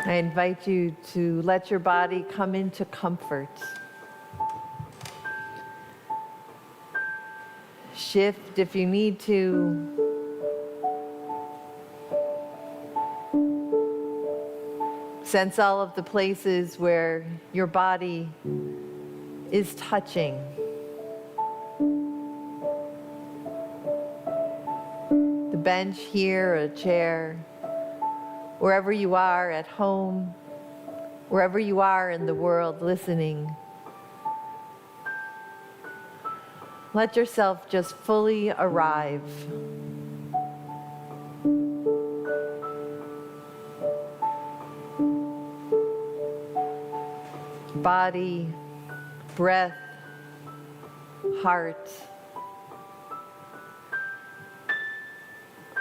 I invite you to let your body come into comfort. Shift if you need to. Sense all of the places where your body is touching. The bench here, a chair, wherever you are at home, wherever you are in the world listening. Let yourself just fully arrive. Body, breath, heart,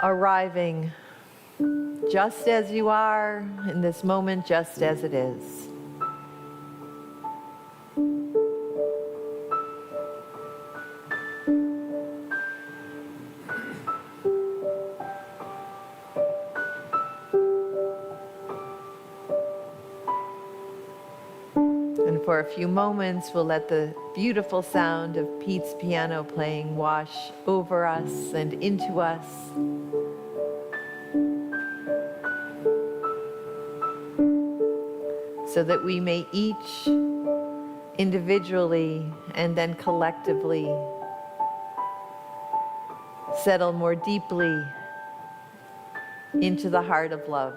arriving just as you are in this moment, just as it is. And for a few moments, we'll let the beautiful sound of Pete's piano playing wash over us and into us. So that we may each individually and then collectively settle more deeply into the heart of love.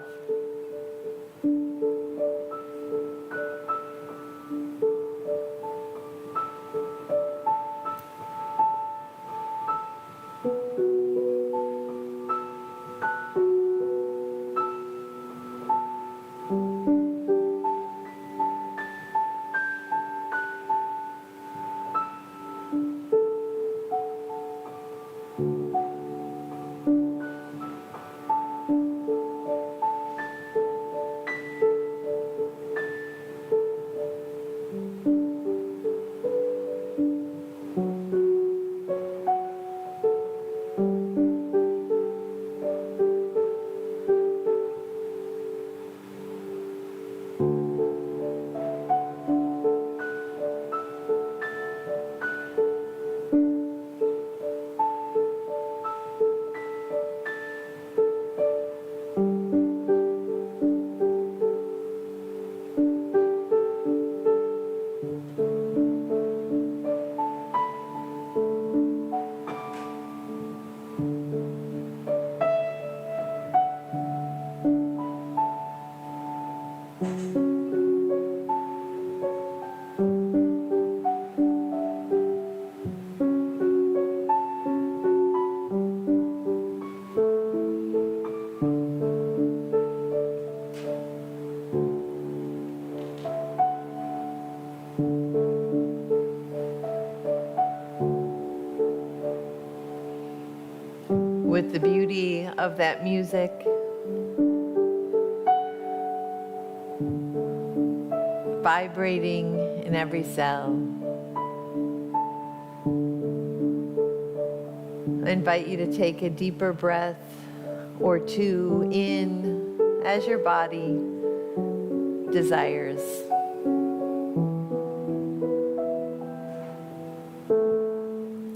With the beauty of that music, vibrating in every cell. I invite you to take a deeper breath or two in as your body desires.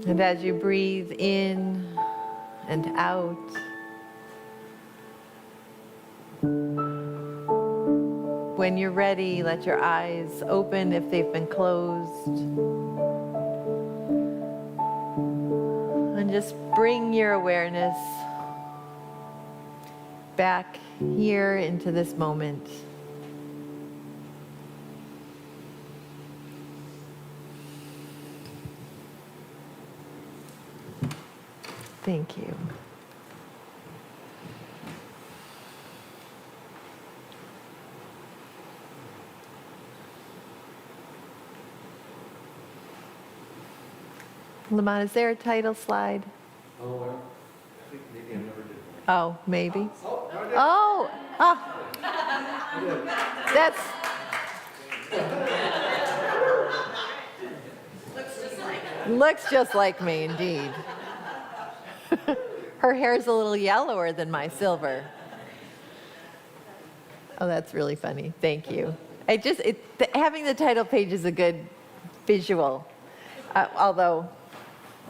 And as you breathe in and out, when you're ready, let your eyes open if they've been closed. And just bring your awareness back here into this moment. Thank you. Lamont, is there a title slide? Oh, well, I think maybe I never did one. Oh, maybe. Oh, no, I did. Oh, that's. Looks just like me, indeed. Her hair's a little yellower than my silver. Oh, that's really funny. Thank you. Having the title page is a good visual, although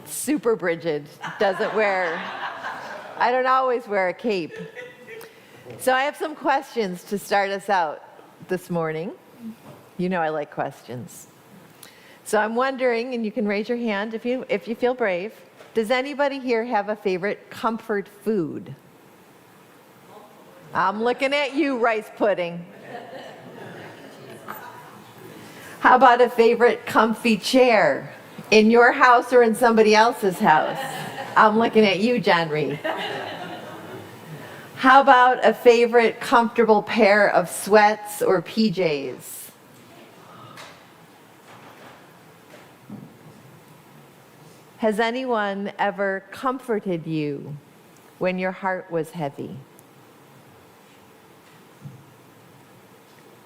Super Brigid doesn't wear, I don't always wear a cape. So I have some questions to start us out this morning. You know I like questions. So I'm wondering, and you can raise your hand if you feel brave, does anybody here have a favorite comfort food? I'm looking at you, rice pudding. How about a favorite comfy chair in your house or in somebody else's house? I'm looking at you, John Reed. How about a favorite comfortable pair of sweats or PJs? Has anyone ever comforted you when your heart was heavy?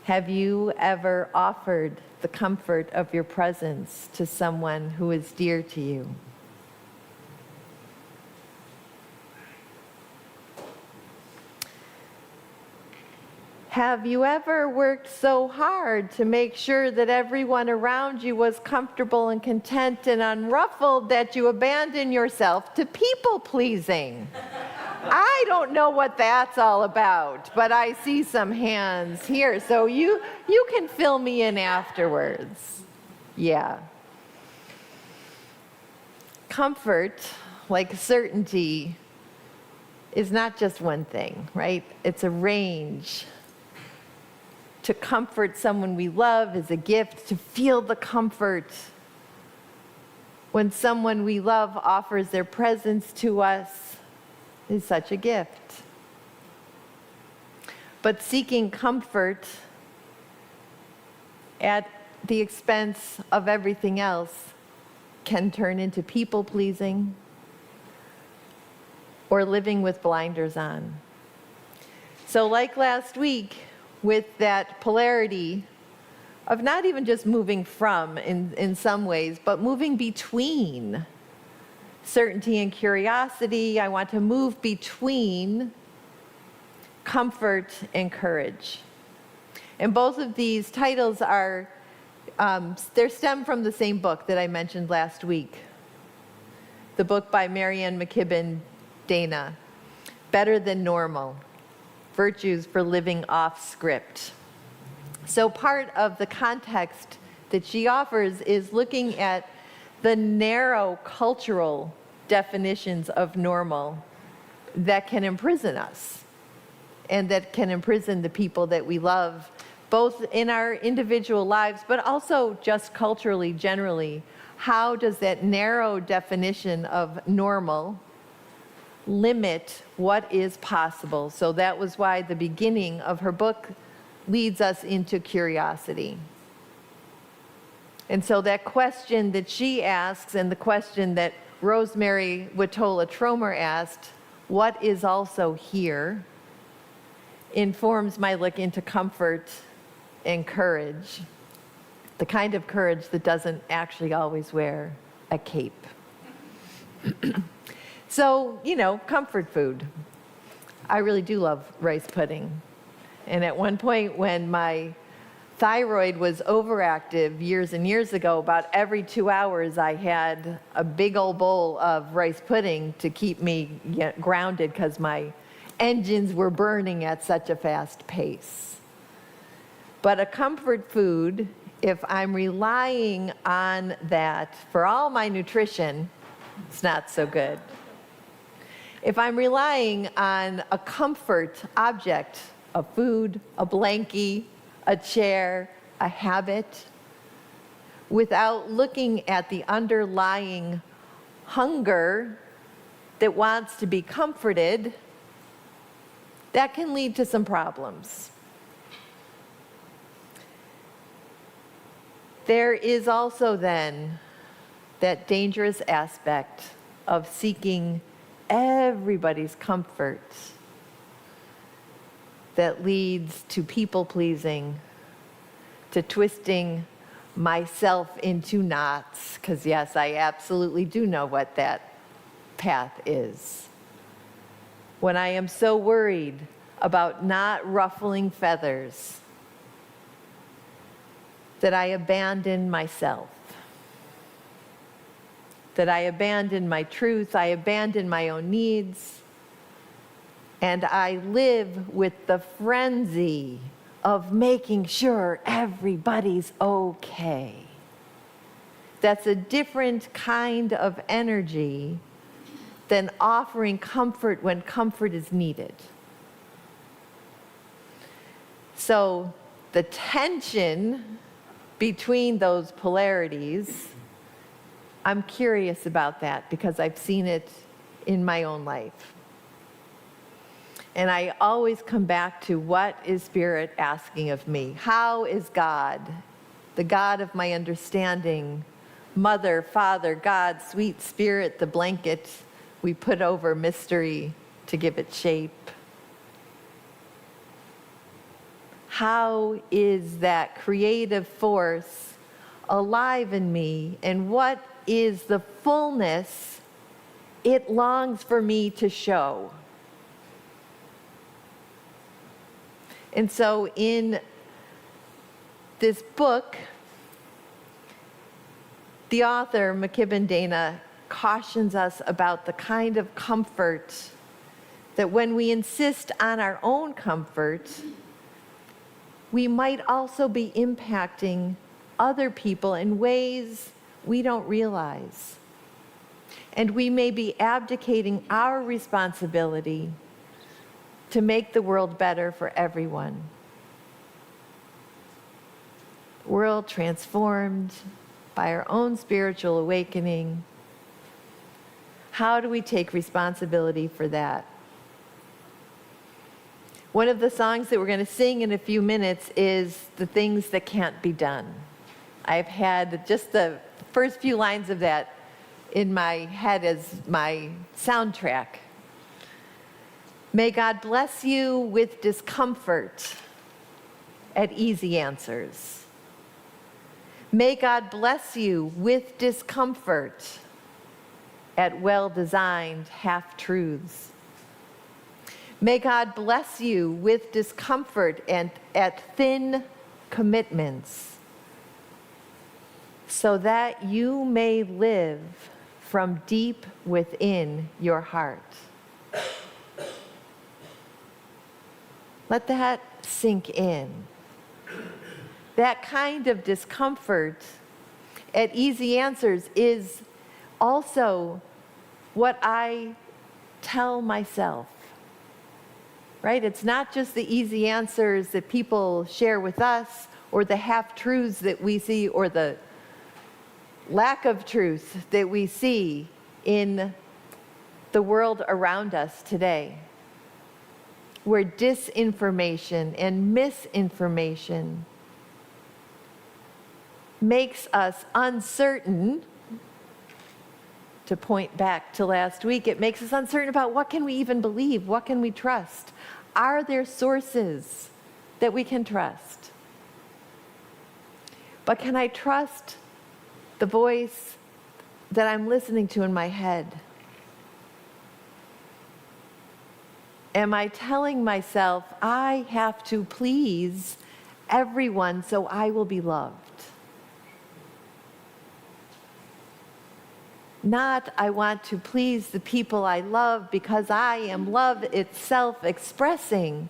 Have you ever offered the comfort of your presence to someone who is dear to you? Have you ever worked so hard to make sure that everyone around you was comfortable and content and unruffled that you abandon yourself to people-pleasing? I don't know what that's all about, but I see some hands here, so you can fill me in afterwards. Yeah. Comfort, like certainty, is not just one thing, right? It's a range. To comfort someone we love is a gift. To feel the comfort when someone we love offers their presence to us is such a gift. But seeking comfort at the expense of everything else can turn into people-pleasing or living with blinders on. So like last week, with that polarity of not even just moving from in some ways, but moving between certainty and curiosity. I want to move between comfort and courage. And both of these titles are, they stem from the same book that I mentioned last week. The book by Marianne McKibben Dana, Better Than Normal: Virtues for Living Off Script. So part of the context that she offers is looking at the narrow cultural definitions of normal that can imprison us and that can imprison the people that we love, both in our individual lives, but also just culturally, generally. How does that narrow definition of normal limit what is possible? So that was why the beginning of her book leads us into curiosity. And so that question that she asks and the question that Rosemary Watola Tromer asked, what is also here, informs my look into comfort and courage, the kind of courage that doesn't actually always wear a cape. So, comfort food. I really do love rice pudding. And at one point when my thyroid was overactive years and years ago, about every 2 hours I had a big old bowl of rice pudding to keep me grounded because my engines were burning at such a fast pace. But a comfort food, if I'm relying on that for all my nutrition, it's not so good. If I'm relying on a comfort object, a food, a blankie, a chair, a habit, without looking at the underlying hunger that wants to be comforted, that can lead to some problems. There is also then that dangerous aspect of seeking everybody's comfort that leads to people-pleasing, to twisting myself into knots, because yes, I absolutely do know what that path is. When I am so worried about not ruffling feathers, that I abandon myself, that I abandon my truth, I abandon my own needs, and I live with the frenzy of making sure everybody's okay. That's a different kind of energy than offering comfort when comfort is needed. So the tension between those polarities, I'm curious about that because I've seen it in my own life. And I always come back to, what is Spirit asking of me? How is God, the God of my understanding, Mother, Father, God, sweet Spirit, the blanket we put over mystery to give it shape? How is that creative force alive in me, and what is the fullness it longs for me to show? And so in this book, the author, McKibben Dana, cautions us about the kind of comfort that when we insist on our own comfort, we might also be impacting other people in ways we don't realize. And we may be abdicating our responsibility to make the world better for everyone. World transformed by our own spiritual awakening. How do we take responsibility for that? One of the songs that we're going to sing in a few minutes is The Things That Can't Be Done. I've had just the first few lines of that in my head as my soundtrack. May God bless you with discomfort at easy answers. May God bless you with discomfort at well-designed half-truths. May God bless you with discomfort and at thin commitments, so that you may live from deep within your heart. Let that sink in. That kind of discomfort at easy answers is also what I tell myself, right? It's not just the easy answers that people share with us, or the half-truths that we see, or the lack of truth that we see in the world around us today, where disinformation and misinformation makes us uncertain. To point back to last week, it makes us uncertain about what can we even believe, what can we trust? Are there sources that we can trust? But can I trust the voice that I'm listening to in my head? Am I telling myself I have to please everyone so I will be loved? Not, I want to please the people I love because I am love itself expressing.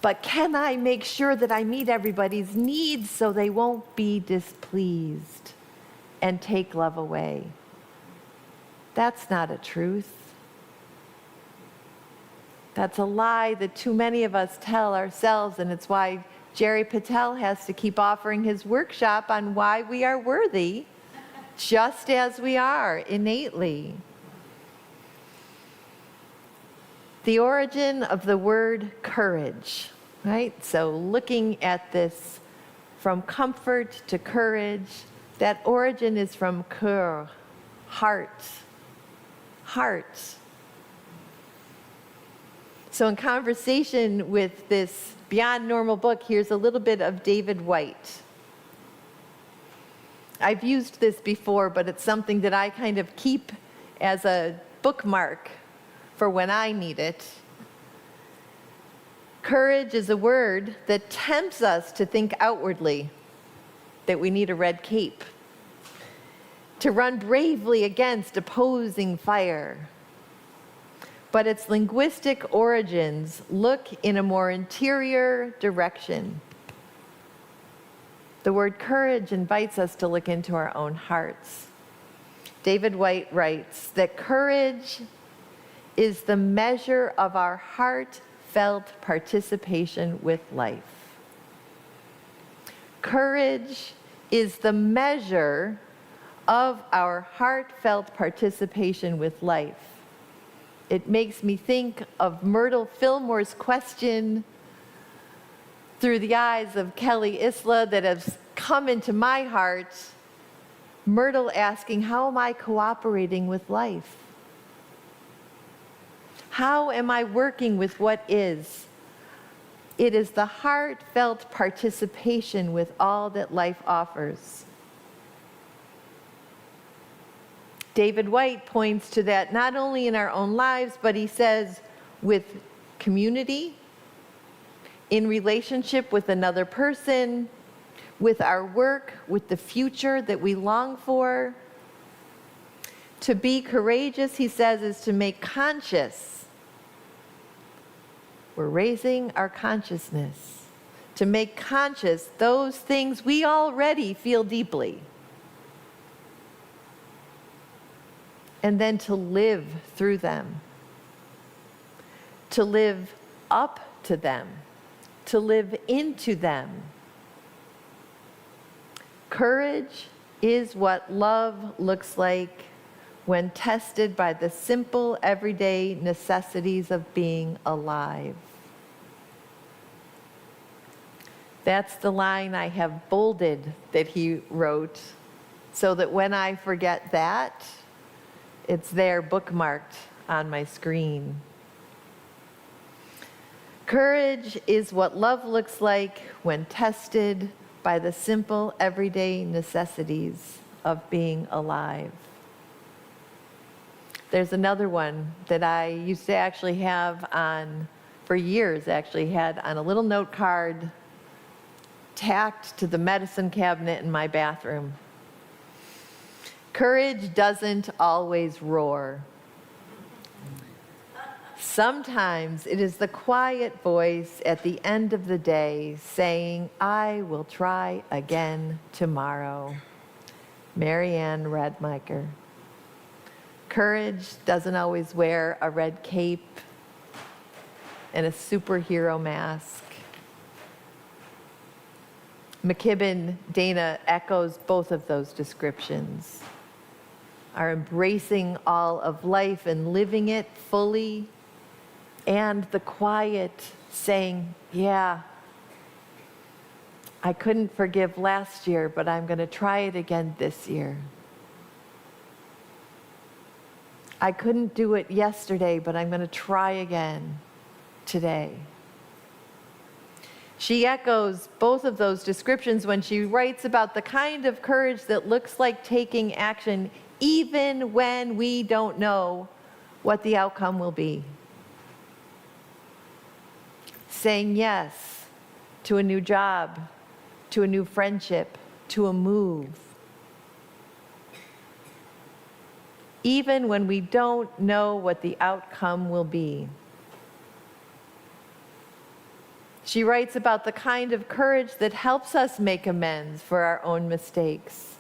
But can I make sure that I meet everybody's needs so they won't be displeased and take love away? That's not a truth. That's a lie that too many of us tell ourselves, and it's why Jerry Patel has to keep offering his workshop on why we are worthy, just as we are innately. The origin of the word courage, right? So looking at this from comfort to courage, that origin is from cœur, heart, heart. So in conversation with this Beyond Normal book, here's a little bit of David White. I've used this before, but it's something that I kind of keep as a bookmark for when I need it. Courage is a word that tempts us to think outwardly that we need a red cape, to run bravely against opposing fire. But its linguistic origins look in a more interior direction. The word courage invites us to look into our own hearts. David White writes that courage is the measure of our heartfelt participation with life. Courage is the measure of our heartfelt participation with life. It makes me think of Myrtle Fillmore's question through the eyes of Kelly Isla that has come into my heart. Myrtle asking, how am I cooperating with life? How am I working with what is? It is the heartfelt participation with all that life offers. David White points to that not only in our own lives, but he says with community, in relationship with another person, with our work, with the future that we long for. To be courageous, he says, is to make conscious. We're raising our consciousness to make conscious those things we already feel deeply. And then to live through them, to live up to them, to live into them. Courage is what love looks like when tested by the simple, everyday necessities of being alive. That's the line I have bolded that he wrote, so that when I forget that, it's there bookmarked on my screen. Courage is what love looks like when tested by the simple, everyday necessities of being alive. There's another one that I used to actually have on, for years actually, had on a little note card tacked to the medicine cabinet in my bathroom. Courage doesn't always roar. Sometimes it is the quiet voice at the end of the day saying, I will try again tomorrow. Marianne Radmacher. Courage doesn't always wear a red cape and a superhero mask. McKibben Dana echoes both of those descriptions. Are embracing all of life and living it fully, and the quiet saying, yeah, I couldn't forgive last year, but I'm going to try it again this year. I couldn't do it yesterday, but I'm going to try again today. She echoes both of those descriptions when she writes about the kind of courage that looks like taking action even when we don't know what the outcome will be. Saying yes to a new job, to a new friendship, to a move. Even when we don't know what the outcome will be. She writes about the kind of courage that helps us make amends for our own mistakes,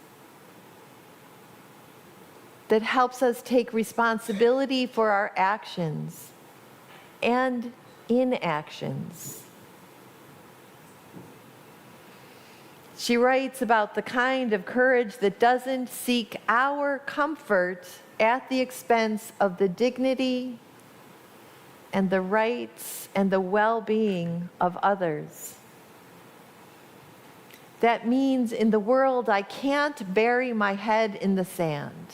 that helps us take responsibility for our actions and inactions. She writes about the kind of courage that doesn't seek our comfort at the expense of the dignity and the rights and the well-being of others. That means in the world I can't bury my head in the sand.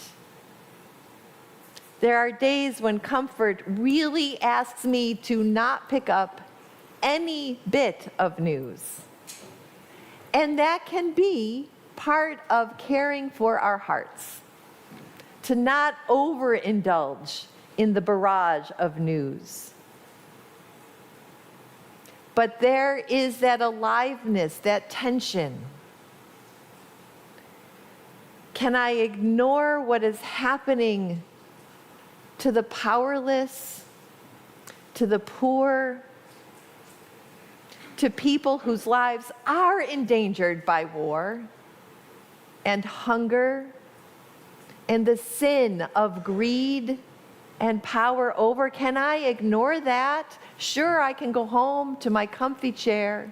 There are days when comfort really asks me to not pick up any bit of news. And that can be part of caring for our hearts, to not overindulge in the barrage of news. But there is that aliveness, that tension. Can I ignore what is happening to the powerless, to the poor, to people whose lives are endangered by war and hunger and the sin of greed and power over? Can I ignore that? Sure, I can go home to my comfy chair,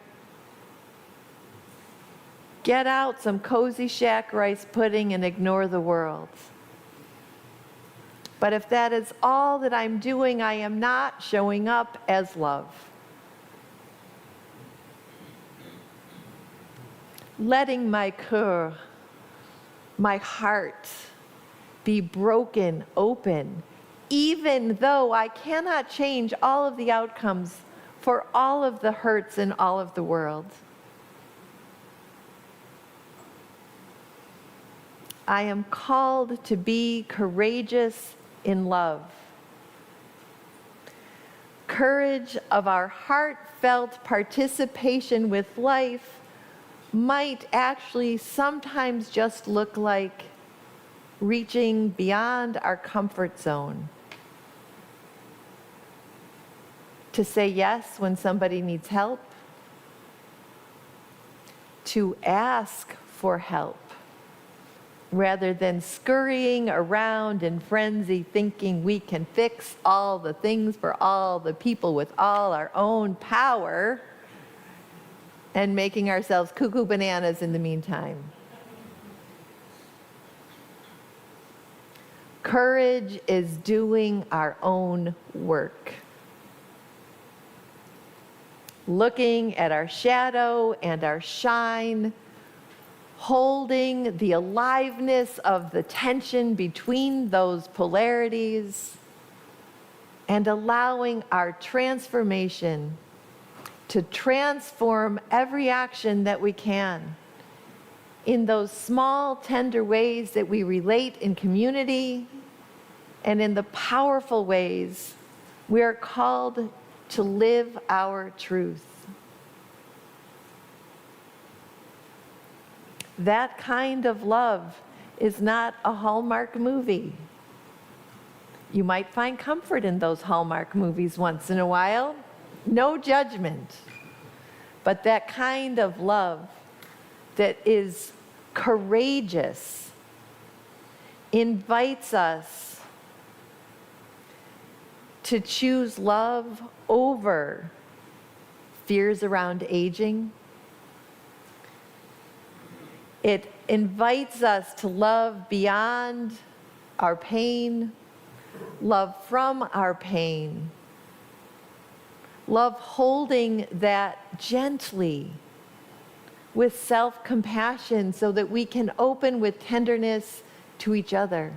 get out some cozy shack rice pudding and ignore the world. But if that is all that I'm doing, I am not showing up as love. Letting my cœur, my heart, be broken open, even though I cannot change all of the outcomes for all of the hurts in all of the world. I am called to be courageous in love. Courage of our heartfelt participation with life might actually sometimes just look like reaching beyond our comfort zone. To say yes when somebody needs help. To ask for help rather than scurrying around in frenzy thinking we can fix all the things for all the people with all our own power and making ourselves cuckoo bananas in the meantime. Courage is doing our own work. Looking at our shadow and our shine, holding the aliveness of the tension between those polarities, and allowing our transformation to transform every action that we can in those small, tender ways that we relate in community and in the powerful ways we are called to live our truth. That kind of love is not a Hallmark movie. You might find comfort in those Hallmark movies once in a while. No judgment. But that kind of love that is courageous invites us to choose love over fears around aging. It invites us to love beyond our pain, love from our pain, love holding that gently with self-compassion so that we can open with tenderness to each other.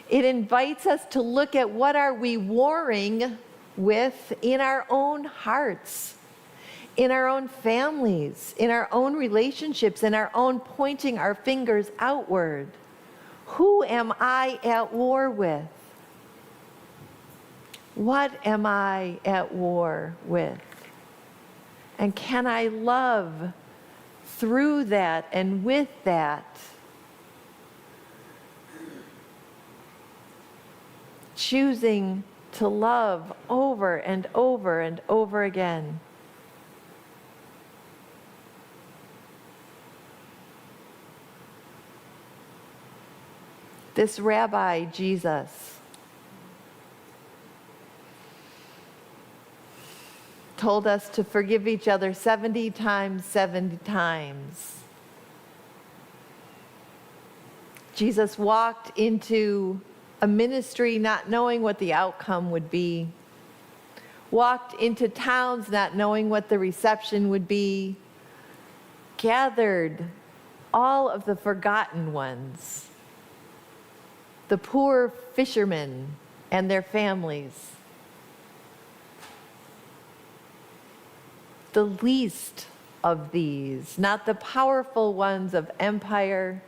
It invites us to look at what are we warring with in our own hearts, in our own families, in our own relationships, in our own pointing our fingers outward. Who am I at war with? What am I at war with? And can I love through that and with that? Choosing to love over and over and over again. This Rabbi, Jesus, told us to forgive each other 70 times, 70 times. Jesus walked into a ministry not knowing what the outcome would be, walked into towns not knowing what the reception would be, gathered all of the forgotten ones, the poor fishermen and their families, the least of these, not the powerful ones of empire.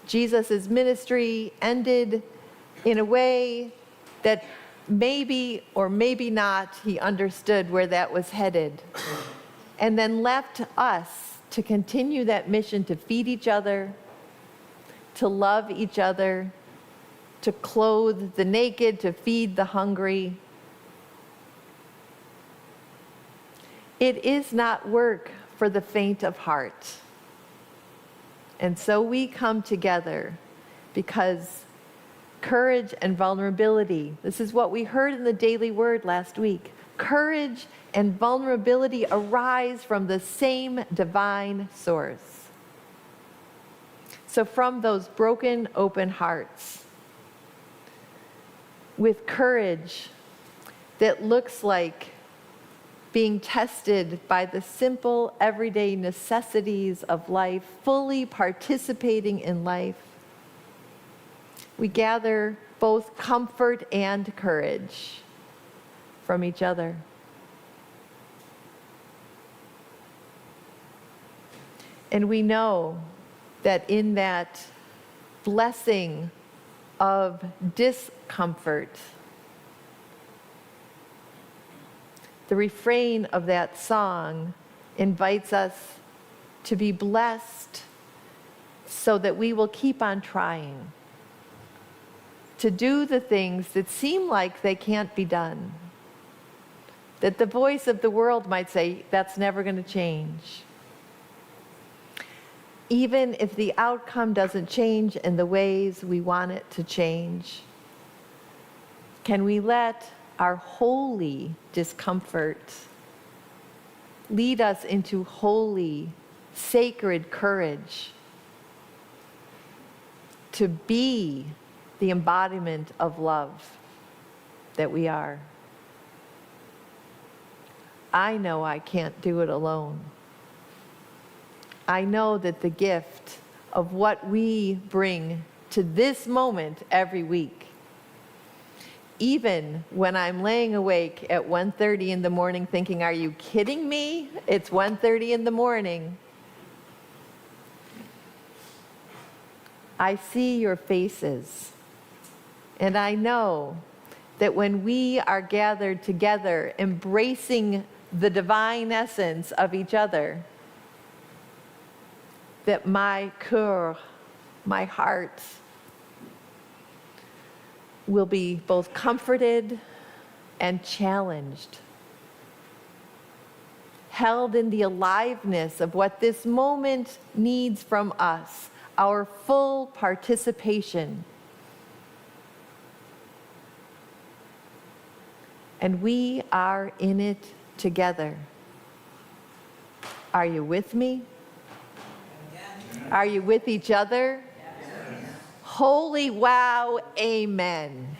Jesus' ministry ended in a way that maybe or maybe not, he understood where that was headed, and then left us to continue that mission to feed each other, to love each other, to clothe the naked, to feed the hungry. It is not work for the faint of heart. And so we come together because courage and vulnerability, this is what we heard in the daily word last week. Courage and vulnerability arise from the same divine source. So from those broken, open hearts, with courage that looks like being tested by the simple, everyday necessities of life, fully participating in life, we gather both comfort and courage from each other. And we know that in that blessing of discomfort, the refrain of that song invites us to be blessed so that we will keep on trying to do the things that seem like they can't be done. That the voice of the world might say, that's never going to change. Even if the outcome doesn't change in the ways we want it to change, can we let our holy discomfort lead us into holy, sacred courage to be the embodiment of love that we are? I know I can't do it alone. I know that the gift of what we bring to this moment every week, even when I'm laying awake at 1:30 in the morning thinking, are you kidding me? It's 1:30 in the morning. I see your faces, and I know that when we are gathered together, embracing the divine essence of each other, that my cœur, my heart, will be both comforted and challenged, held in the aliveness of what this moment needs from us, our full participation. And we are in it together. Are you with me? Are you with each other? Yes. Holy wow, amen.